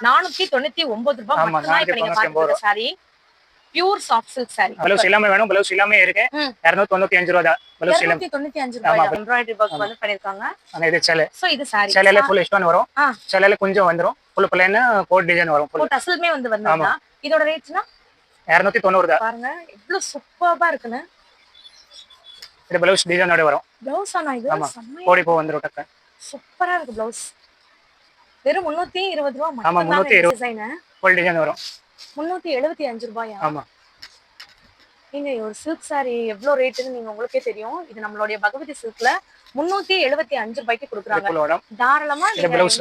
499 ரூபாய் மட்டும் தான். இப்ப நீங்க பாக்குற sorry pure soft silk sorry. Blouse எல்லாமே வேணும், ப்ளவுஸ் எல்லாமே இருக்கு. 295 ரூபாய் தான் ப்ளவுஸ் எல்லாமே. 295 ரூபாய் எம்ப்ராய்டரி வர்க் வந்து பண்ணிருக்காங்க. ஆனா இது சேலை. சோ இது சாரி. சேலைல ফুল ஸ்டோன் வரும். சேலைல கொஞ்சம் வந்துரும். ফুল பிளைன் கோட் டிசைன் வரும். கோட் அசல்மே வந்து வந்ததா. இதோட ரேட்ஸ்னா 290 தான். பாருங்க எவ்வளவு சூப்பரா இருக்குன்னு. இது ப்ளவுஸ் டிசைனோட வரும். ப்ளவுஸ் ஆனா இது செம்ம கோடி போ வந்துரும் டக்க. சூப்பரா இருக்கு ப்ளவுஸ். வெறும் 320 ரூபாய் மட்டும். ஆமா 320 டிசைன். ஃபுல் டிசைன் வரும். 375 ரூபாயா? ஆமா. நீங்க ஒரு சில்க் சாரி எவ்வளவு ரேட்னு நீங்க உங்களுக்கே தெரியும். இது நம்மளுடைய பகவதி சில்க்ல 375 ரூபாய்க்கு கொடுக்குறாங்க. தாராளமா இந்த ப்ளவுஸ்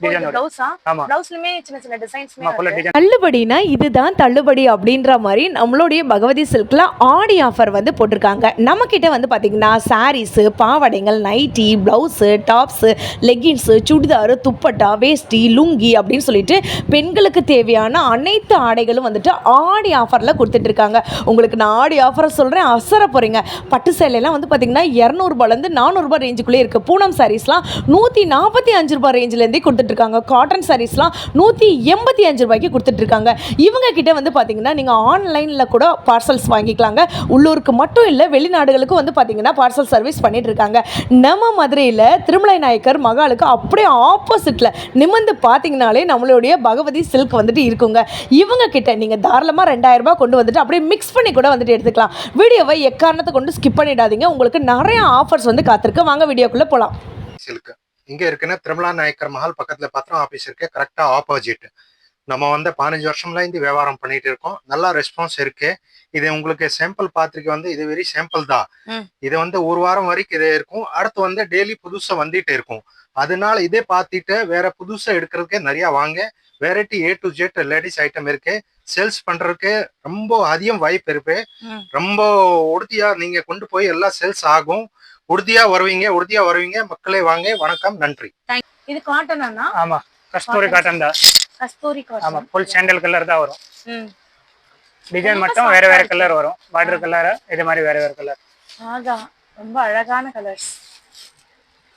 டிசைன் ப்ளவுஸா? ப்ளவுஸ்லயே சின்ன சின்ன டிசைன்ஸ்மே இருக்கு. தள்ளுபடினா இதுதான் தள்ளுபடி அப்படின்ற மாதிரி நம்மளுடைய பகவதி சில்க்ல ஆடி ஆஃபர் வந்து போட்டிருக்காங்க. நம்ம கிட்ட வந்து பாத்தீங்கன்னா சாரீஸ், பாவாடைகள், nighty, blouse, tops, leggings, churidar, dupatta, veshti, lungi அப்படின்னு சொல்லிட்டு பெண்களுக்கு தேவையான அனைத்து ஆடைகளும் வந்துட்டு ஆடி ஆஃபர்ல கொடுத்துட்டு இருக்காங்க. உங்களுக்கு நான் ஆடி ஆஃபர் சொல்றேன், அசர போறீங்க. பட்டு சேலையெல்லாம் வந்து பாத்தீங்கன்னா 200 ரூபாயில இருந்து 400 ரூபாய் ரேஞ்சுக்குள்ளே இருக்கு. பூனம் சாரீஸ்லாம் 145 ரூபாய் ரேஞ்சில இருந்தே கொடுத்துட்டு இருக்காங்க. காட்டன் சாரீஸ்லாம் 185 ரூபாய்க்கு கொடுத்துட்டு இருக்காங்க. இவங்க கிட்ட வந்து பாத்தீங்கன்னா நீங்க ஆன்லைன்ல கூட பார்சல்ஸ் வாங்கிக்கலாங்க. உள்ளூருக்கு மட்டும் இல்ல, வெளிநாடுகளுக்கு வந்து பாத்தீங்கன்னா பார்சல் சர்வீஸ் பண்ணிட்டு இருக்காங்க. நம்ம மதுரையில திருமலை நாயக்கர் மகாலுக்கு அப்படியே ஆப்போசிட்ல நிமிர்ந்து பாத்தீங்கன்னாலே நம்மளுடைய பகவதி சில்க் வந்துட்டு இருக்குங்க. இவங்க கிட்ட நீங்க தாராளமா 2000 ரூபாய் கொண்டு வந்துட்டு அப்படியே மிக்ஸ் பண்ணி கூட வந்துட்டு எடுத்துக்கலாம். வீடியோவை எக்காரணத்தை கொண்டு ஸ்கிப் பண்ணிடாதீங்க. உங்களுக்கு நிறைய ஆஃபர்ஸ் வந்து காத்திருக்கு. வாங்க வீடியோக்குள்ள போலாம். சில்க் இங்க இருக்குன்னா திருமலா நாயக்கர் மஹால் பக்கத்துல பத்திரம் ஆபீஸ் இருக்கு, கரெக்டா ஆப்போசிட். நம்ம வந்து 15 வருஷம்ல இந்த வியாபாரம் பண்ணிட்டு இருக்கோம். நல்லா ரெஸ்பான்ஸ் இருக்கு. இது உங்களுக்கு சாம்பிள் பாத்திரிக்கை வந்து இது வெரி சாம்பிள் தான். இது வந்து ஒரு வாரம் வரைக்கும் இதே இருக்கும். அடுத்து வந்து டெய்லி புதுசா வந்துட்டு இருக்கும். அதனால இதே பார்த்துட்டு வேற புதுசா எடுக்கிறதுக்கு நிறைய வாங்க. Variety A to Z ladies item இருக்கு. சேல்ஸ் பண்றதுக்கு ரொம்ப அதிகம் வாய்ப்பு இருக்கு. ரொம்ப உறுதியா நீங்க கொண்டு போய் எல்லாம் சேல்ஸ் ஆகும். உறுதியா வருவீங்க மக்களே. வாங்க. வணக்கம், நன்றி. இது காட்டனா? ஆமா, கஸ்தூரி காட்டன் தான். கஸ்தூரி காட்டன். ஆமா, ফুল சாண்டல் கலர் தான் வரும். டிசைன் மட்டும் வேற வேற கலர் வரும். பார்டர் கலர் இது மாதிரி வேற வேற கலர். ஆகா, ரொம்ப அழகான கலர்ஸ்.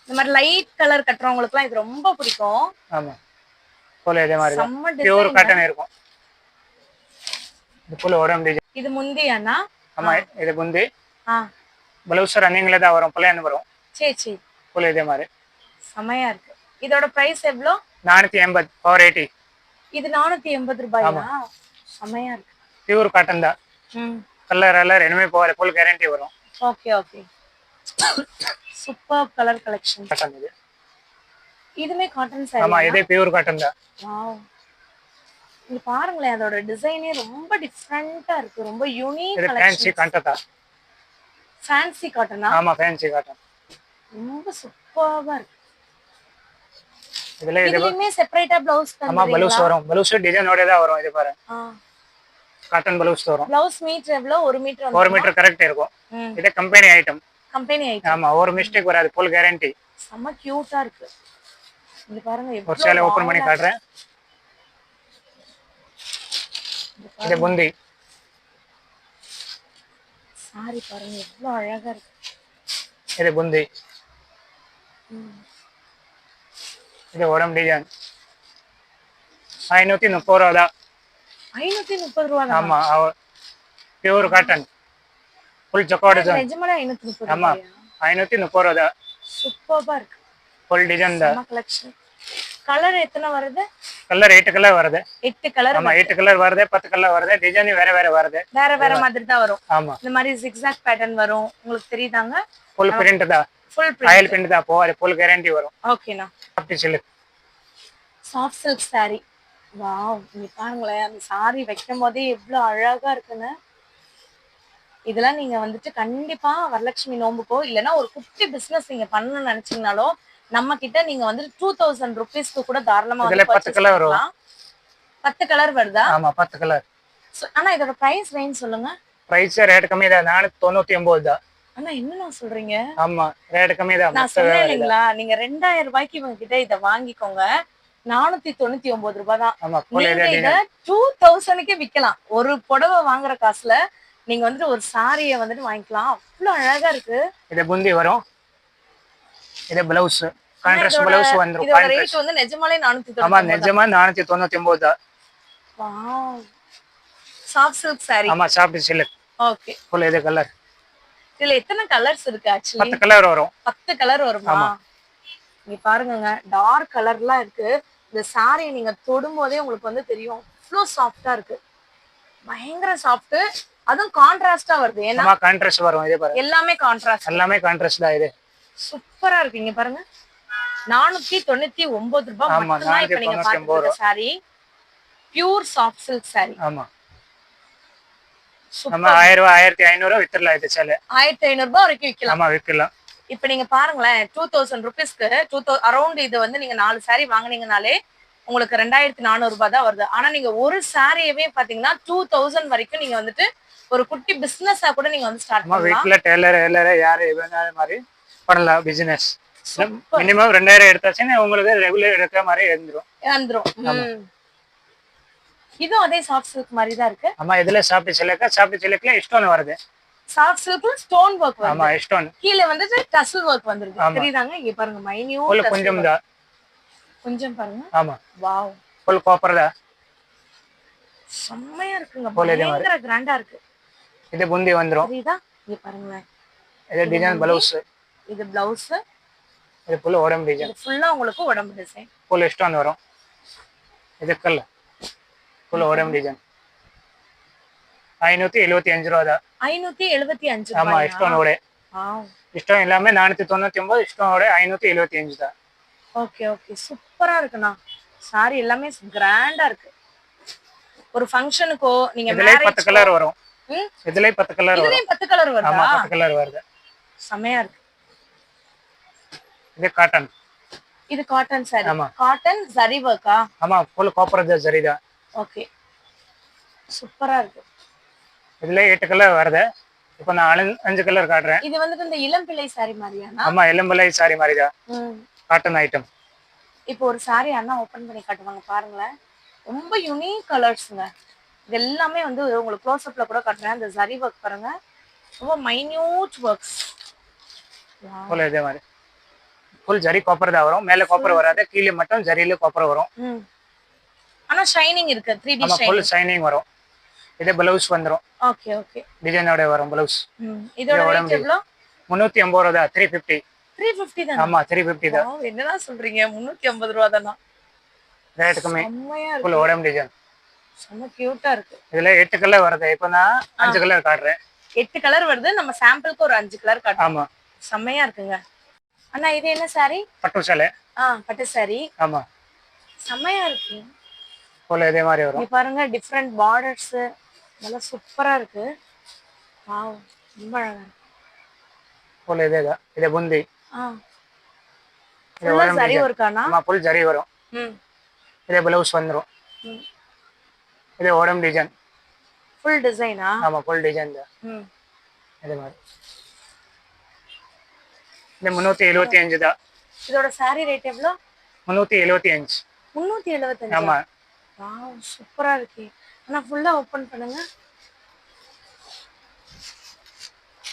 இந்த மாதிரி லைட் கலர் கட்டறவங்களுக்குலாம் இது ரொம்ப பிடிக்கும். ஆமா, போல இதே மாதிரி பியூர் காட்டன் இருக்கும். இது போல ஓரம் டிசைன். இது முந்தியானா? ஆமா, இது முந்தி. ப்ளவுஸ் ரன்னிங்ல தான் வரும், பிளைன் வரும். சரி போல இதே மாதிரி செமையா இருக்கு. இதோட பிரைஸ் எவ்வளோ? 480 or 80. இது 480 ரூபாயா? செமையா இருக்கு. பியூர் காட்டன் தான். கலர் எல்லாம் போற ஃபுல் கேரண்டி வரும். Okay super colour collection. Cotton இது. இதுமே காட்டன் சாரி. ஆமா, இதே பியூர் காட்டன் தான். வாவ், இது பாருங்களேன், அதோட டிசைனே ரொம்ப டிஃபரண்டா இருக்கு. ரொம்ப யூனிக் கலெக்ஷன். ஃபேன்சி காட்டன் தான். ஃபேன்சி காட்டனா? ஆமா, ஃபேன்சி காட்டன். ரொம்ப சூப்பரா இருக்கு. இதுலயே செப்பரேட்டா ப்ளவுஸ் தந்துறீங்களா? ஆமா, ப்ளவுஸ் வரும். ப்ளவுஸ் டிசைனோட தான் வரும். இது பாரு, காட்டன் ப்ளவுஸ் வரும். ப்ளவுஸ் மீட்டர் எவ்வளவு? 1 மீட்டர். 1 மீட்டர் கரெக்ட் இருக்கும். இது கம்பெனி ஐட்டம். ஆமா, ஒரு மிஸ்டேக் வராது. Full guarantee. செம்ம கியூட்டா இருக்கு. இது பாருங்க, ஒரு சேலை ஓபன் பண்ணி காட்றேன். இது முந்தி சாரி பாருங்க, எவ்வளவு அழகா இருக்கு. இது புந்தி. இது ஓரம் டிசைன். 530 ரூபா தான். 530 ரூபா தான். ஆமா, pure cotton full jacquard design. நிஜமாவே 530 ஆமா, 530 ரூபா தான். சூப்பரா இருக்கு. ஃபுல் டிசைன் தான். கலெக்ஷன். கலர் எத்தனை வருது? கலர் 8 கலர் வருது. 8 கலர். ஆமா, 8 கலர் வருது, 10 கலர் வருது. டிசைன் வேற வேற வருது. வேற மாதிரி தான் வரும். ஆமா, இந்த மாதிரி zigzag பேட்டர்ன் வரும். உங்களுக்கு தெரியுதாங்க? ஃபுல் பிரிண்ட் தான். Full print. ஆயில் பிரிண்ட் தான். போவாது, ஃபுல் கேரண்டி வரும். ஓகேனா. Soft silk saree. வாவ், நீங்க பாருங்களேன், அந்த saree வைக்கும் போதே எவ்வளவு அழகா இருக்குன்னு. இதெல்லாம் நீங்க வந்துட்டு கண்டிப்பா வரலட்சுமி நோம்புக்கோ இல்லனா ஒரு குட்டி பிசினஸ் நீங்க பண்ணணும்னு நினைச்சீங்கனாலோ நம்ம கிட்ட நீங்க வந்து 2000 ரூபீஸ்க்கு கூட தாராளமா வந்து 10 கலர் வரும். 10 கலர் வருதா? ஆமா, 10 கலர். ஆனா இதோட பிரைஸ் ரேஞ்ச் சொல்லுங்க. பிரைஸ் ரேட் கம்மி தான். 499 தான். அண்ணா என்ன சொல்றீங்க? ஆமா, ரேட் கம்மி தான். நான் சொன்னேன் இல்லீங்களா, நீங்க 2000 ரூபாய்க்கு இவங்க கிட்ட இத வாங்கிக்கோங்க. 499 ரூபாய் தான். ஆமா, நீங்க இத 2000க்கே விக்கலாம். ஒரு புடவை வாங்குற காசுல நீங்க வந்துட்டு ஒரு சாரியை வந்துட்டு வாங்கிக்கலாம். அவ்வளவு அழகா இருக்கு. இது புந்தி வரும். இது பிளவுஸ் கான்ட்ராஸ்ட் பிளவுஸ் வந்துரும். இதோட ரேட் வந்து நிஜமாலே 499. ஆமா நிஜமா 499 தான். வாவ். Soft silk saree. ஆமா சாஃப்ட் சில்க். ஓகே. ஃபுல் இது கலர். இதுல எத்தனை கலர்ஸ் இருக்கு ஆக்சுவலி? 10 கலர் வரும். 10 கலர் வருமா? நீ பாருங்கங்க டார்க் கலர்லாம் இருக்கு. இந்த saree நீங்க தொடும்போதே உங்களுக்கு வந்து தெரியும் அவ்வளோ சாஃப்டா இருக்கு. பயங்கர சாஃப்ட். அதுவும் கான்ட்ராஸ்டா வருது. ஏன்னா ஆமா கான்ட்ராஸ்ட் வரும். இதே பாருங்க எல்லாமே கான்ட்ராஸ்ட். எல்லாமே கான்ட்ராஸ்ட் தான். இது சூப்பரா இருக்கு. இங்க பாருங்க 499 ரூபாய் ஆமா மட்டும் தான் இப்ப நீங்க 499 பாக்குற saree. Pure soft silk saree. ஆமா நம்ம 1000 ரூபாய் 1500 வித்துறலாம். இது சேல 1500 ரூபாய் வரைக்கும் விக்கலாம். ஆமா விக்கலாம். இப்ப நீங்க பாருங்களேன் 2000 ருபீஸ்க்கு அரௌண்ட் இது வந்து நீங்க 4 saree வாங்குனீங்கனாலே உங்களுக்கு 2400 ரூபாய் தான் வருது. ஆனா நீங்க ஒரு சாரியவே பாத்தீங்கன்னா 2000 வரைக்கும் நீங்க வந்துட்டு ஒரு குட்டி பிசினஸா கூட நீங்க வந்து ஸ்டார்ட் நம்ம பண்ணலாம். வீட்ல டெய்லர் யாரு வேணாலும் மாதிரி பண்ணலாம் பிசினஸ். மினிமம் 2000 எடுத்தாச்சுன்னா உங்களுக்கு ரெகுலர் எடுக்கிற மாதிரி வந்துரும். இதுவும் அதே சாஃப்ட் சில்க் மாதிரி தான் இருக்கு. ஆமா இதுல சாஃப்ட் சில்க்ல ஸ்டோன் வருது. சாஃப்ட் சில்க்ல ஸ்டோன் வர்க் வருது. ஆமா ஸ்டோன். கீழ வந்துட்டு டசல் வர்க் வந்துருது. தெரியுதாங்க? இங்க பாருங்க மைன்யூட் கொஞ்சம் தான். கொஞ்சம் பாருங்க. ஆமா வாவ். ஃபுல் காப்பர் தான். செம்மையா இருக்குங்க. பயங்கர கிராண்டா இருக்கு. இது புந்தி வந்துரும். தெரியுதா? இங்க பாருங்க. இது டிசைன் ப்ளவுஸ். இது ப்ளவுஸ். இது ஃபுல் உடம்பு டிசைன். இது ஃபுல்லா உங்களுக்கு உடம்பு டிசைன். ஃபுல் ஸ்டோன் வரும். இது கல்ல ஃபுல் உடம்பு டிசைன். 575 ரூபாய் தான். 575 ரூபாய். ஆமா ஸ்டோனோட. வாவ். ஸ்டோன் எல்லாமே 499, ஸ்டோனோட 575 தான். ஓகே ஓகே சூப்பரா இருக்குண்ணா. சாரி எல்லாமே கிராண்டா இருக்கு. ஒரு ஃபங்க்ஷனுக்கோ நீங்க இதுலயே 10 கலர் வரும். இதுலயே 10 கலர் வரும். இதுலயே 10 கலர் வருதா? ஆமா 10 கலர் வருது. செமையா இருக்கு. இது காட்டன். இது காட்டன் சாரி. ஆமா காட்டன் ஜரி வர்க்கா? ஆமா ஃபுல் காப்பர் ஜரி தான். ஓகே சூப்பரா இருக்கு. இதுல 8 கலர் வருது. இப்போ நான் 5 கலர் காட்டுறேன். இது வந்துட்டு இந்த இளம் பிள்ளை சாரி மாதிரியானா? ஆமா இளம்பிள்ளை சாரி மாதிரி தான். Cotton item. இப்போ ஒரு சாரி அண்ணா ஓபன் பண்ணி காட்டுவாங்க பாருங்களேன். ரொம்ப யூனிக் கலர்ஸ்ங்க. இது எல்லாமே வந்து உங்களுக்கு க்ளோஸ் அப்ல கூட காட்டுறேன். இந்த ஜரி வர்க் பாருங்க. ரொம்ப மைன்யூட் வர்க்ஸ். ஃபுல் இதே மாதிரி ஃபுல் ஜரி காப்பர் தான் வரும். மேல காப்பர் வராது. கீழே மட்டும் ஜரியில காப்பர் வரும். ஆனா ஷைனிங் இருக்கு. 3D ஆமா ஃபுல் ஷைனிங் வரும். இது ப்ளவுஸ் வந்துரும். ஓகே ஓகே டிசைனோட வரும் ப்ளவுஸ். இதோட ரேட் எவ்வளவு? 350 ரூபாய் தான். 350. 350 தான். ஆமா 350 தான். என்னடா சொல்றீங்க? 350 ரூபாய் தானா? ரேட் கம்மி. செம்மையா இருக்கு. ஃபுல் உடம்பு டிசைன். செம்ம கியூட்டா இருக்கு. இதுல 8 கலர் வருது. இப்போ நான் 5 கலர் காட்டுறேன். 8 கலர் வருது. நம்ம சாம்பிளுக்கு ஒரு 5 கலர் காட்டுறோம். ஆமா செம்மையா இருக்குங்க. அண்ணா இது என்ன சாரி? பட்டு சேலை. பட்டு சாரி. ஆமா செம்மையா இருக்கு. ஃபுல் இதே மாதிரி வரும். இங்க பாருங்க டிஃபரண்ட் பார்டர்ஸ். நல்லா சூப்பரா இருக்கு. வாவ் ரொம்ப அழகா இருக்கு. ஃபுல் இதே தான். இது புந்தி. ஃபுல்லா ஜரி வர்க்கானா? ஆமா ஃபுல் ஜரி வரும். இது ப்ளவுஸ் வந்துரும். இது உடம்பு டிசைன். ஃபுல் டிசைனா? ஆமா ஃபுல் டிசைன் தான். இதே மாதிரி. இது 375 தான். இதோட சாரி ரேட் எவ்வளவு? 375. 375. ஆமா வாவ் சூப்பரா இருக்கு. ஆனா ஃபுல்லா ஓபன் பண்ணுங்க.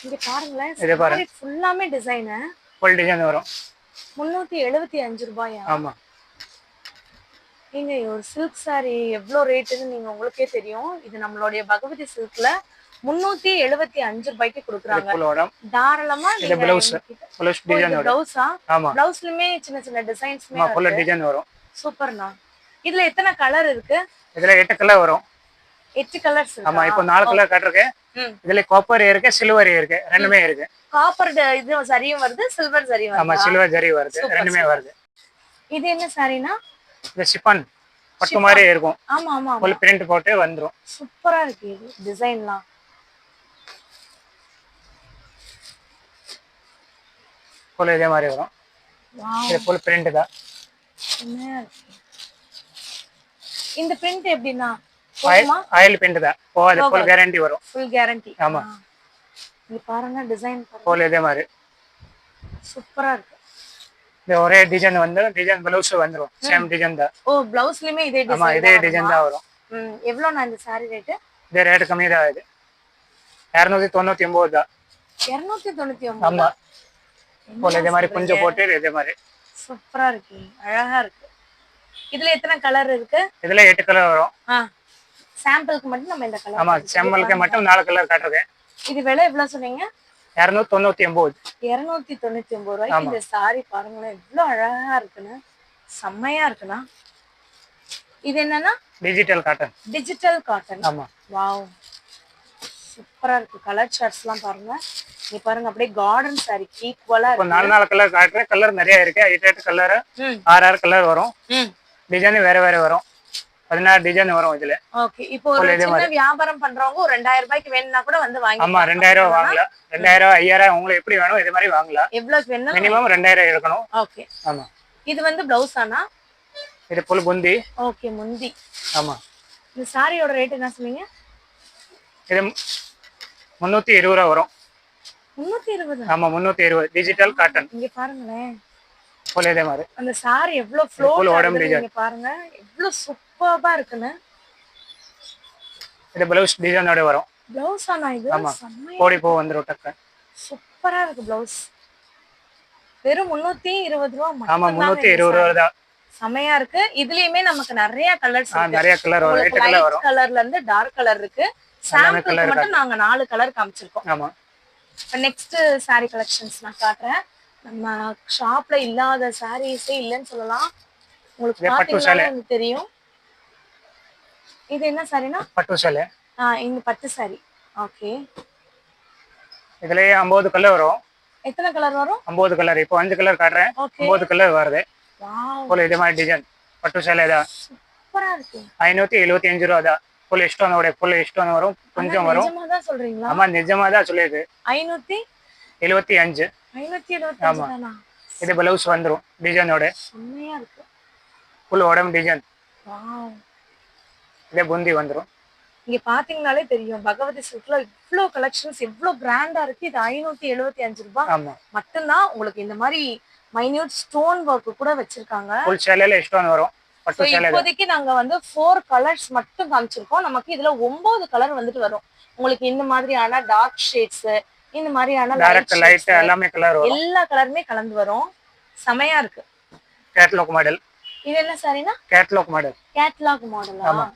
இங்க பாருங்களேன். இது பாருங்க. ஃபுல்லாமே டிசைன். ஃபுல் டிசைன் வரும். 375 ரூபாயா? ஆமா நீங்க ஒரு சில்க் சாரி எவ்வளவு ரேட்னு நீங்க உங்களுக்கே தெரியும். இது நம்மளுடைய பகவதி சில்க்ல 375 ரூபாய்க்கு கொடுக்குறாங்க. ஃபுல் உடம்பு. தாராளமா இது ப்ளவுஸ். ப்ளவுஸ் டிசைன் வரும். ப்ளவுஸா? ஆமா ப்ளவுஸ்லயே சின்ன சின்ன டிசைன்ஸ்மே ஆமா ஃபுல் டிசைன் வரும். சூப்பர்ண்ணா. இதுல எத்தனை கலர் இருக்கு? இதுல 8 கலர் வரும். 8 கலர்ஸ் இருக்கு. ஆமா இப்போ 4 கலர் காட்டுறேன். இதுல காப்பர் இருக்கு, சில்வர் இருக்கு. ரெண்டுமே இருக்கு. காப்பர் இது சரியும் வருது, சில்வர் சரியும் வருது. ஆமா சில்வர் ஜரி வருது. ரெண்டுமே வருது. இது என்ன சாரினா? இது சிப்பான் பட்டு மாதிரி இருக்கும். ஆமா ஆமா ஃபுல் பிரிண்ட் போட்டு வந்துரும். சூப்பரா இருக்கு இது டிசைன்லாம். ஃபுல் இதே மாதிரி வரும். வாவ் இது ஃபுல் பிரிண்ட் தான். இந்த பிரிண்ட் எப்படினா? ஆயில் பிரிண்ட் தான். அது ஃபுல் கேரண்டி வரும். Full guarantee. ஆமா இது பாருங்க டிசைன் பாருங்க. ஃபுல் இதே மாதிரி சூப்பரா இருக்கு. இது ஒரே டிசைன் வந்து டிசைன் ப்ளவுஸ் வந்துரும். சேம் டிசைன் தான். ஓ ப்ளவுஸ்லயே இதே டிசைன். ஆமா இதே டிசைன் தான் வரும். எவ்வளவு நான் இந்த சாரி ரேட்? இது ரேட் கம்மி தான். இது 299 தான். 299. ஆமா ஃபுல் இதே மாதிரி கொஞ்சம் போட்டு இதே மாதிரி சூப்பரா இருக்கு, அழகா இருக்கு. இதுல எத்தனை கலர் இருக்கு? இதுல 8 கலர் வரும். சாம்பிளுக்கு மட்டும் நம்ம இந்த கலர். ஆமா, சாம்பிளுக்கு மட்டும் 4 கலர் காட்டுறேன். இது விலை எவ்வளவு சொன்னீங்க? 299. 299 ரூபாய்க்கு இந்த சாரி பாருங்களேன், எவ்வளவு அழகா இருக்குன்னு. செம்மையா இருக்குண்ணா. இது என்னன்னா டிஜிட்டல் காட்டன். Digital cotton. ஆமா. வாவ், சூப்பரா இருக்கு. கலர் சார்ட்ஸ் எல்லாம் பாருங்க. நீ பாருங்க அப்படியே கார்டன் சாரி ஈக்குவலா இப்போ இருக்கு. 4 கலர் காட்டுறேன். கலர் நிறைய இருக்கு. 8 கலர், 6 கலர் வரும். டிசைன் வேற வேற வரும். 16 டிசைன் வரும் இதுல. ஓகே. இப்போ ஒரு சின்ன வியாபாரம் பண்றவங்க ஒரு 2000 ரூபாய்க்கு வேணும்னா கூட வந்து வாங்கலாம். ஆமா, 2000 வாங்கலாம். 2000, 5000 உங்களுக்கு எப்படி வேணும் இது மாதிரி வாங்கலாம். எவ்வளவுக்கு வேணும்? மினிமம் 2000 எடுக்கணும். ஓகே. ஆமா. இது வந்து பிளவுஸ் ஆனா? இது ஃபுல் புந்தி. ஓகே, முந்தி. ஆமா. இந்த சாரியோட ரேட் என்ன சொன்னீங்க? இது 320 ரூபா வரும். 320? ஆமா, 320 டிஜிட்டல் காட்டன். இங்க பாருங்களேன், ஃபுல் இதே மாதிரி அந்த சாரி எவ்வளவு ஃப்ளோட் ஆகுது நீங்க பாருங்க, எவ்வளவு சூப்பர்பா இருக்குன்னு. இது ப்ளவுஸ் டிசைனோட வரும். ப்ளவுஸ் ஆனா இது செம்மையா கோடி பூ வந்துரும் டக்கு. சூப்பரா இருக்கு ப்ளவுஸ். வெறும் 320 ரூபாய் மட்டும். ஆமா, 320 ரூபா தான். செம்மையா இருக்கு. இதுலயுமே நமக்கு நிறைய கலர்ஸ் இருக்கு. நிறைய கலர் வரும். 8 கலர் வரும். கலர்ல இருந்து டார்க் கலர் இருக்கு. சாம்பிளுக்கு மட்டும் நாங்க 4 கலர் காமிச்சிருக்கோம். ஆமா. இப்போ நெக்ஸ்ட் சாரி கலெக்ஷன்ஸ் நான் காட்டுறேன். நம்ம ஷாப்ல இல்லாத சாரீஸே இல்லைன்னு சொல்லலாம். உங்களுக்கு பாத்தீங்கன்னா உங்களுக்கு தெரியும். இது என்ன சாரினா? பட்டு சேலை. இந்த பட்டு சாரி. ஓகே. இதுலயே 50 கலர் வரும். எத்தனை கலர் வரும்? 50 கலர். இப்போ 5 கலர் காட்டுறேன். 50 கலர் வருது. வாவ். ஃபுல் இதே மாதிரி டிசைன் பட்டு சேலை தான். சூப்பரா இருக்கு. 575 ரூபா தான். ஃபுல் ஸ்டோனோட ஃபுல் ஸ்டோன் வரும். கொஞ்சம் வரும். நிஜமா தான் சொல்றீங்களா? ஆமா, நிஜமா தான் சொல்லிருக்கு. 575. 575 தானா? இது ப்ளவுஸ் வந்துரும் டிசைனோட. செம்மையா இருக்கு. ஃபுல் உடம்பு டிசைன். வாவ். இதே புந்தி வந்துரும். இங்க பாத்தீங்கன்னாலே தெரியும் பகவதி சில்க்ல இவ்ளோ கலெக்ஷன்ஸ் எவ்ளோ பிராண்டா இருக்கு. இது 575 ரூபாய் மட்டும்தான். உங்களுக்கு இந்த மாதிரி மைன்யூட் ஸ்டோன் ஒர்க் கூட வச்சிருக்காங்க. ஃபுல் சேலையில ஸ்டோன் வரும். பட்டு சேலை. இப்போதைக்கு நாங்க வந்து 4 கலர்ஸ் மட்டும் காமிச்சிருக்கோம். நமக்கு இதுல 9 கலர் வந்துட்டு வரும். உங்களுக்கு இந்த மாதிரியான டார்க் ஷேட்ஸ், இந்த மாதிரியான லைட் எல்லாமே கலர் வரும். எல்லா கலருமே கலந்து வரும். செமையா இருக்கு. Catalogue model. இது என்ன சாரினா? Catalogue model. கேட்லாக் மாடலா? ஆமா.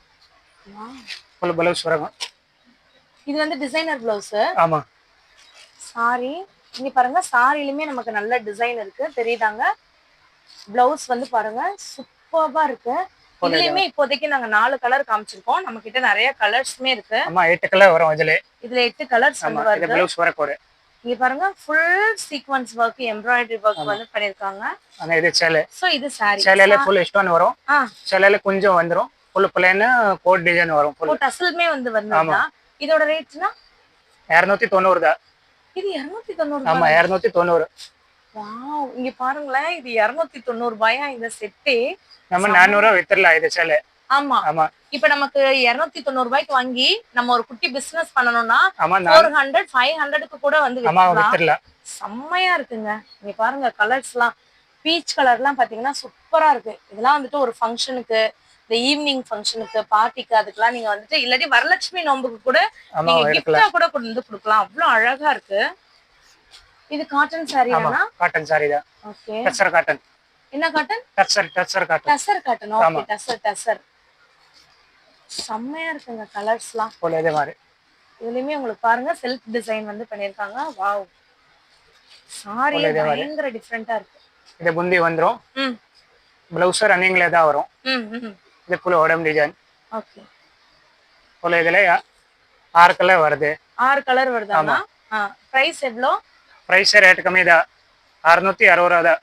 ஃபுல் ப்ளவுஸ் வரும். இது வந்து டிசைனர் ப்ளவுஸ். ஆமா. சாரி இங்க பாருங்க, சாரிலுமே நமக்கு நல்ல டிசைன் இருக்கு தெரியுதாங்க. ப்ளவுஸ் வந்து பாருங்க சூப்பர்பா இருக்கு. இதுலயுமே இப்போதைக்கு நாங்க 4 கலர் காமிச்சிருக்கோம். நம்ம கிட்ட நிறைய கலர்ஸ்மே இருக்கு. ஆமா, 8 கலர் வரும் இதுல. இதுல 8 கலர்ஸ் வந்து வருது. இது ப்ளவுஸ் வர கூட. இங்க பாருங்க full sequence work, embroidery work வந்து பண்ணிருக்காங்க. ஆனா இது சேலை. சோ இது சாரி. சேலையில ஃபுல் ஸ்டோன் வரும். சேலையில கொஞ்சம் வந்துரும். ஃபுல் பிளைன் கோட் டிசைன் வரும். ஃபுல் டசல்மே வந்து வந்தா. இதோட ரேட்னா 290 தான். இது 290. ஆமா, 290. வாவ். இங்க பாருங்களேன், இது 290 ரூபாயா இந்த செட்டே. நம்ம 400 ரூபாய் வித்துறலாம் இது சேலை. ஆமா. ஆமா. இப்ப நமக்கு 290 ரூபாய்க்கு வாங்கி நம்ம ஒரு குட்டி பிசினஸ் பண்ணனும்னா 400 500க்கு கூட வந்து வித்துறலாம். செம்மையா இருக்குங்க. இங்க பாருங்க கலர்ஸ்லாம். பீச் கலர்லாம் பாத்தீங்கன்னா சூப்பரா இருக்கு. இதெல்லாம் வந்துட்டு ஒரு ஃபங்க்ஷனுக்கு, இந்த ஈவினிங் ஃபங்க்ஷனுக்கு, பார்ட்டிக்கு, அதுக்கெல்லாம் நீங்க வந்துட்டு இல்லாட்டி வரலட்சுமி நோம்புக்கு கூட நீங்க கிஃப்டா கூட கொண்டு வந்து கொடுக்கலாம். அவ்வளவு அழகா இருக்கு. இது காட்டன் சாரியானா? காட்டன் சாரி தான். ஓகே. டசர் காட்டன். என்ன cotton? Tussar cotton. Tussar cotton. Okay. Tussar. செம்மையா இருக்குங்க கலர்ஸ்லாம். போல இதே மாதிரி. இதுலயுமே உங்களுக்கு பாருங்க செல்ஃப் டிசைன் வந்து பண்ணிருக்காங்க. வாவ். சாரி பயங்கர டிஃபரெண்டா இருக்கு. இது புந்தி வந்துரும். ப்ளவுஸ் ரன்னிங்ல தான் வரும். இது ஃபுல் உடம்பு டிசைன். ஓகே. போல இதுல 6 கலர் வருது. 6 கலர் வருதாமா? பிரைஸ் எவ்வளோ? பிரைஸ் ரேட் கம்மி தான். 660 ரூபா தான்.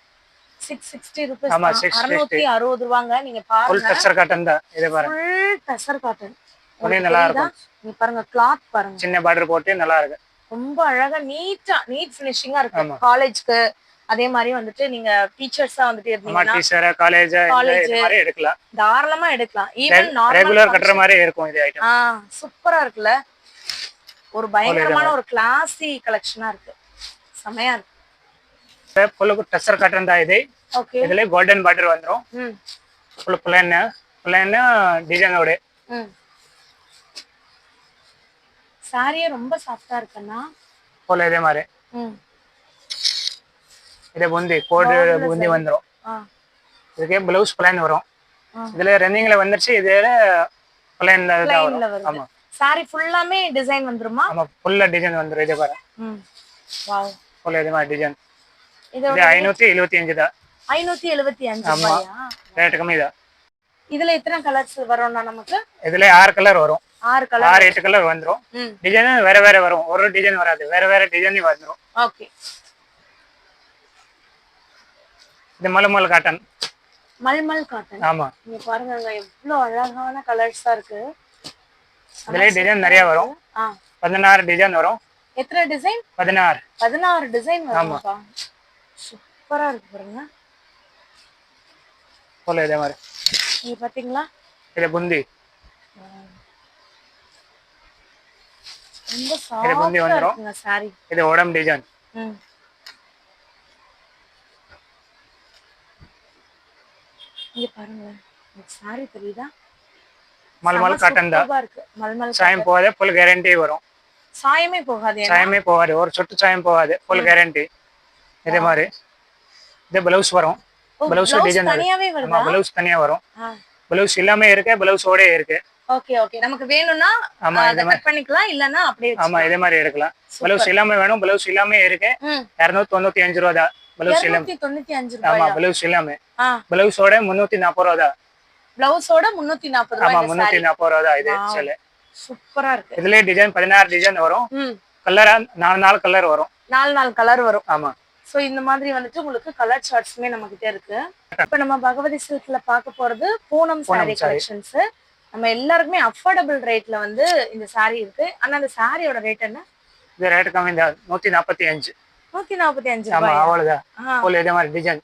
660 ரூபீஸ். ஆமா, 660 ரூபாங்க. நீங்க பாருங்க ஃபுல் டசர் காட்டன் தான். இது பாருங்க ஃபுல் டசர் காட்டன். ஒரே நல்லா இருக்கும். நீங்க பாருங்க கிளாத் பாருங்க. சின்ன பார்டர் போட்டு நல்லா இருக்கு. ரொம்ப அழகா நீட் ஃபினிஷிங்கா இருக்கு. காலேஜ்க்கு அதே மாதிரி வந்துட்டு நீங்க டீச்சர்ஸா வந்துட்டு இருந்தீங்கன்னா டீச்சர் காலேஜ் இந்த மாதிரி எடுக்கலாம். தாராளமா எடுக்கலாம். ஈவன் நார்மல் ரெகுலர் கட்டற மாதிரி இருக்கும் இது ஐட்டம். சூப்பரா இருக்குல. ஒரு பயங்கரமான ஒரு கிளாசி கலெக்ஷனா இருக்கு. செமையா இருக்கு. ஃபுல் டசர் காட்டன் தான் இது. ஓகே. இதுல கோல்டன் பார்டர் வந்துரும். ஃபுல் பிளைன் டிசைனோட. சாரியே ரொம்ப சாஃப்ட்டா இருக்குன்னா போல இதே மாதிரி. இது புந்தி கோட் புந்தி வந்துரும். இதுக்கே பிளவுஸ் பிளான் வரும். இதுல ரன்னிங்ல வந்துருச்சு. இதுல பிளான்ல தான் வரும். ஆமா சாரி ஃபுல்லாமே டிசைன் வந்துருமா? ஆமா ஃபுல்லா டிசைன் வந்துரும். இது பாரு. வாவ். ஃபுல்லா இது மாதிரி டிசைன். இது 575 தான். 575 ஆமா. ரூபாயா? ரேட் கம்மி தான். இதுல எத்தனை கலர்ஸ் வரும்னா நமக்கு? இதுல 6 கலர் வரும். 6 கலர். 6-8 கலர் வந்துரும். டிசைன் வேற வேற வரும். ஒரு டிசைன் வராது. வேற வேற டிசைன் வந்துரும். ஓகே. இது மல்மல் காட்டன். மல்மல் காட்டன். ஆமா. நீங்க பாருங்க எவ்வளவு அழகான கலர்ஸா இருக்கு. இதுல டிசைன் நிறைய வரும். 16 டிசைன் வரும். எத்தனை டிசைன்? 16 டிசைன் வரும்ப்பா. சூப்பரா இருக்கு பாருங்க. போல இதே மாதிரி. நீங்க பாத்தீங்களா? இது புந்தி. ரொம்ப சாஃப்ட்டா இருக்குங்க சாரி. இது ஓடம் டிசைன். இங்க பாருங்க. இந்த சாரி தெரியுதா? மல்மல் காட்டன் தான். மல்மல் சாயம் போகாது. ஃபுல் கேரண்டி வரும். சாயமே போகாது. சாயமே போகாது. ஒரு சொட்டு சாயம் போகாது. Full guarantee. இதே மாதிரி. இது பிளவுஸ் வரும். பிளவுஸ் டிசைன் தனியாவே வருதா? ஆமா பிளவுஸ் தனியா வரும். பிளவுஸ் எல்லாமே இருக்கு. பிளவுஸோட இருக்கு. Okay okay. நமக்கு வேணும்னா அத கட் பண்ணிக்கலாம். இல்லனா அப்படியே ஆமா இதே மாதிரி எடுக்கலாம். பிளவுஸ் எல்லாமே வேணும். பிளவுஸ் எல்லாமே இருக்கு. 295 ரூபாய் தான். பிளவுஸ் எல்லாமே 295 ரூபாய். ஆமா பிளவுஸ் எல்லாமே. பிளவுஸோட 340 ரூபாய் தான். பிளவுஸோட 340 ரூபாய். ஆமா 340 ரூபாய் தான் இது. சரி சூப்பரா இருக்கு. இதுல டிசைன் 16 டிசைன் வரும். கலர் 4 கலர் வரும். 4 கலர் வரும். ஆமா. சோ இந்த மாதிரி வந்துட்டு உங்களுக்கு கலர் சார்ட்ஸ்மே நம்ம கிட்ட இருக்கு. இப்ப நம்ம பகவதி சில்க்ல பார்க்க போறது பூனம் சாரி கலெக்ஷன்ஸ். நம்ம எல்லாருக்குமே அஃபோர்டபிள் ரேட்ல வந்து இந்த சாரி இருக்கு. ஆனா அந்த சாரியோட ரேட் என்ன? இது ரேட் கம்மி தான். 145. 145 ஆமா ரூபாய். அவ்வளவுதான். போல இதே மாதிரி டிசைன்.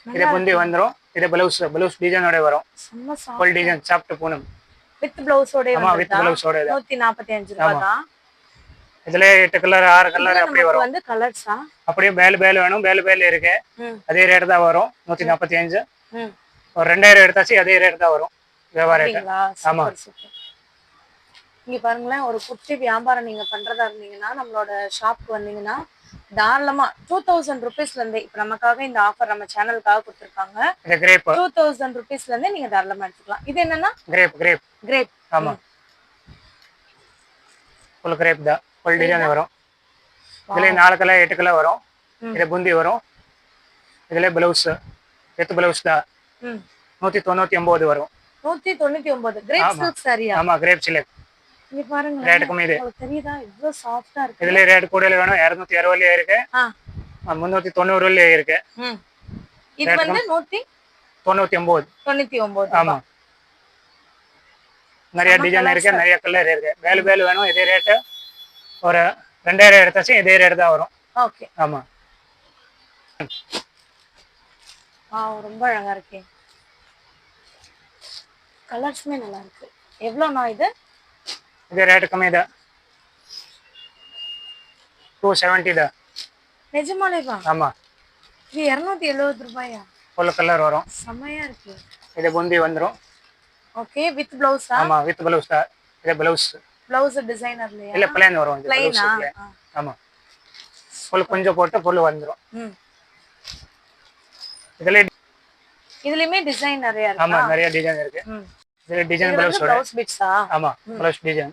இது புந்தி வந்துரும். இது பிளவுஸ் டிசைனோட வரும். செம்ம soft. Full design soft Poonam. With பிளவுஸோட வந்து. ஆமா வித் பிளவுஸோட 145 ரூபாய் தான். இதுல 8 கலர் 6 கலர் அப்படி வரும். வந்து கலர்ஸா? அப்படியே பேல் வேணும். பேல் இருக்கு. அதே ரேட் தான் வரும். 145. ஒரு 2000 எடுத்தாச்சு அதே ரேட் தான் வரும். வியாபாரம். ஆமா. இங்க பாருங்களேன். ஒரு குட்டி வியாபாரம் நீங்க பண்றதா இருந்தீங்கன்னா நம்மளோட ஷாப்க்கு வந்தீங்கன்னா தாராளமா 2000 ரூபீஸ்ல இருந்து இப்ப நமக்காக இந்த ஆஃபர் நம்ம சேனலுக்காக கொடுத்திருக்காங்க. இது கிரேப் 2000 ரூபீஸ்ல இருந்து நீங்க தாராளமா எடுத்துக்கலாம். இது என்னன்னா கிரேப். ஆமா ஃபுல் கிரேப் தான். ஃபுல் டிசைன் வரும். இதுல 4 கலர் 8 கலர் வரும். இது புந்தி வரும். இதுல பிளவுஸ் வித் பிளவுஸ் தான். 199 வரும். 199 கிரேப் சில்க் சாரியா? ஆமா கிரேப் சில்க். இங்க பாருங்க. ரேட் கம்மி இது. உங்களுக்கு தெரியுதா இவ்ளோ சாஃப்ட்டா இருக்கு? இதுல ரேட் கூடல வேணும். 260 இருக்கு. 390 இருக்கு. இது வந்து 199. ஆமா. நிறைய டிசைன் இருக்கு. நிறைய கலர் இருக்கு. பேல் வேணும். இதே ரேட் ஒரு 2000 எடுத்தாச்சு இதே ரேட் தான் வரும். ஓகே. ஆமா. ரொம்ப அழகா இருக்கு. கலர்ஸ்மே நல்லா இருக்கு. எவ்வளவுனா இது? இது ரேட் கம்மி தான். 270 தான். நிஜமாலேவா? ஆமா. இது 270 ரூபாயா? ஃபுல் கலர் வரும். செமையா இருக்கு. இது புந்தி வந்துரும். ஓகே வித் பிளவுஸா? ஆமா வித் பிளவுஸ் தான். இது பிளவுஸ் டிசைனர்லயா? இல்ல பிளைன் வரும். இது பிளைனா? ஆமா. ஃபுல் கொஞ்சம் போட்டு ஃபுல் வந்துரும். இதுலயுமே டிசைன் நிறைய இருக்கு. ஆமா நிறைய டிசைன் இருக்கு. இதுல டிசைன் பிளவுஸ் பிட்ஸா? ஆமா பிளவுஸ் டிசைன்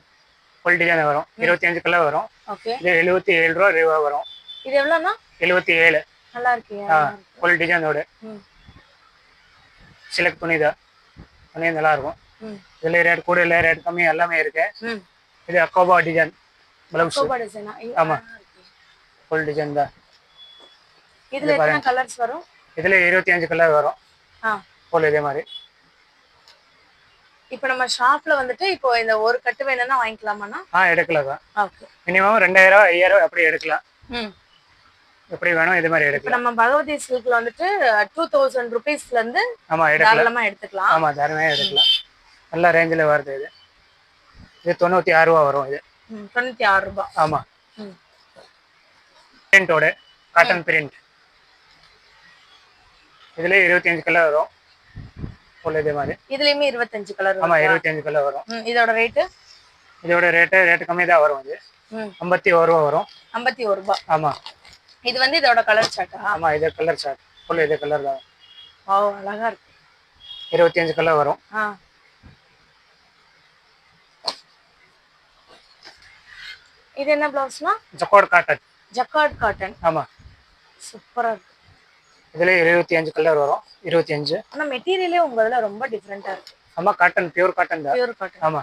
ஃபுல் டிசைன் வரும். 25 கலர் வரும். ஓகே. இது 77 ரூபாய் வரும். இது எவ்வளவுனா? 77. நல்லா இருக்கு. ஃபுல் டிசைனோட சிலக்ட் பண்ணிதான். துணி நல்லா இருக்கும். இதுல ரேட் கூட இல்ல ரேட் கம்மி எல்லாமே இருக்கு. இது அக்கோபா டிசைன் பிளவுஸ். அக்கோபா டிசைனா? ஆமா ஃபுல் டிசைன் தான். இதுல எத்தனை கலர்ஸ் வரும்? இதுல 25 கலர் வரும். ஃபுல் இதே மாதிரி. இப்போ நம்ம ஷாப்ல வந்துட்டு இப்போ இந்த ஒரு கட்டு வேணும்னா வாங்கிக்கலாமானா? எடுக்கலாம். ஓகே. மினிமம் 2000 5000 அப்படி எடுக்கலாம். எப்படி வேணும் இது மாதிரி எடுக்கலாம். நம்ம பகவதி சில்க்ல வந்துட்டு 2000 ரூபீஸ்ல இருந்து ஆமா தாராளமா எடுத்துக்கலாம். ஆமா தாராளமா எடுக்கலாம். நல்ல ரேஞ்சில வருது இது. இது 96 ரூபாய் வரும். இது 96 ரூபாய். ஆமா. பிரிண்டோட காட்டன் பிரிண்ட். இதுல 25 கலர் வரும். ஃபுல் இதே மாதிரி. இதுலயுமே 25 கலர் வரும். ஆமா 25 கலர் வரும். இதோட ரேட்? இதோட ரேட் கம்மி தான் வரும். இது 51 ரூபாய் வரும். 51 ரூபாய். ஆமா. இது வந்து இதோட கலர் சார்ட்டா? ஆமா இது கலர் சார்ட். ஃபுல் இதே கலர் தான். வாவ் அழகா இருக்கு. 25 கலர் வரும். இது என்ன பிளவுஸ்னா? Jacquard cotton. Jacquard cotton. ஆமா, சூப்பரா இருக்கு. இதுல 25 கலர் வரும். 25. ஆனா மெட்டீரியலே உங்களதுல ரொம்ப டிஃபரெண்டா இருக்கு. ஆமா, காட்டன், பியூர் காட்டன் தான். Pure cotton. ஆமா,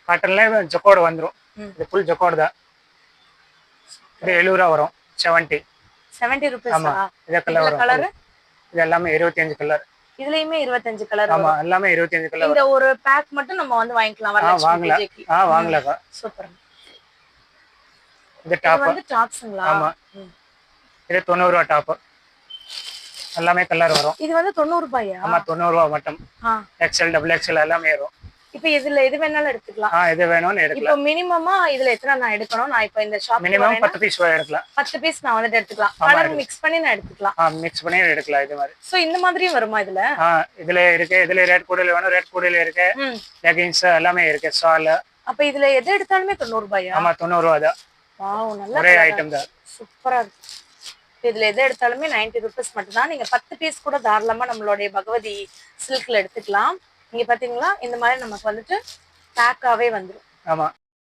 காட்டன்ல ஜக்கார்ட் வந்துரும். இது ஃபுல் ஜக்கார்ட் தான். இது 70 ரூபா வரும். 70 rupees. ஆமா, இத கலர் வரும். கலர் இது எல்லாமே 25 கலர். இதுலயுமே 25 கலர் ஆமா, வரும். எல்லாமே 25 கலர். இந்த ஒரு பேக் மட்டும் நம்ம வந்து வாங்கிக்கலாம் வரலட்சுமி வாங்கலாம். பூஜைக்கு. வாங்கலாம். சூப்பர். இது இது டாப். வந்து டாப்ஸ்ங்களா? ஆமா, இது 90 ரூபா டாப். எல்லாமே கலர் வரும். இது வந்து 90 ரூபாயா? ஆமா, 90 ரூபா மட்டும். எக்ஸ்எல், டபுள் எக்ஸ்எல் எல்லாமே வரும். இப்போ இதுல எது வேணாலும் எடுத்துக்கலாம். எது வேணும்னு எடுக்கலாம். இப்போ மினிமமா இதுல எத்தனை நான் எடுக்கணும்? நான் இப்போ இந்த ஷாப் மினிமம் 10 பீஸ் எடுக்கலாம். 10 பீஸ் நான் வந்து எடுத்துக்கலாம். கலர் மிக்ஸ் பண்ணி நான் எடுத்துக்கலாம். மிக்ஸ் பண்ணி எடுக்கலாம். இது மாதிரி. சோ இந்த மாதிரியும் வருமா இதுல? இதுல இருக்கு. இதுல ரேட் கூடல வேணும், ரேட் கூடல இருக்கு. லெகின்ஸ் எல்லாமே இருக்கு. ஷால். அப்ப இதுல எது எடுத்தாலுமே 90 ரூபாயா? ஆமா, 90 ரூபா தான். வாவ், நல்ல ஒரே ஐட்டம் தான். சூப்பரா இருக்கு. இதுல எது எடுத்தாலுமே 90 ரூபீஸ் மட்டும் தான். நீங்க 10 பீஸ் கூட தாராளமா நம்மளுடைய பகவதி சில்க்ல எடுத்துக்கலாம். நீங்க பாத்தீங்களா இந்த மாதிரி நமக்கு வந்துட்டு பேக்காவே வந்துரும். ஆமா,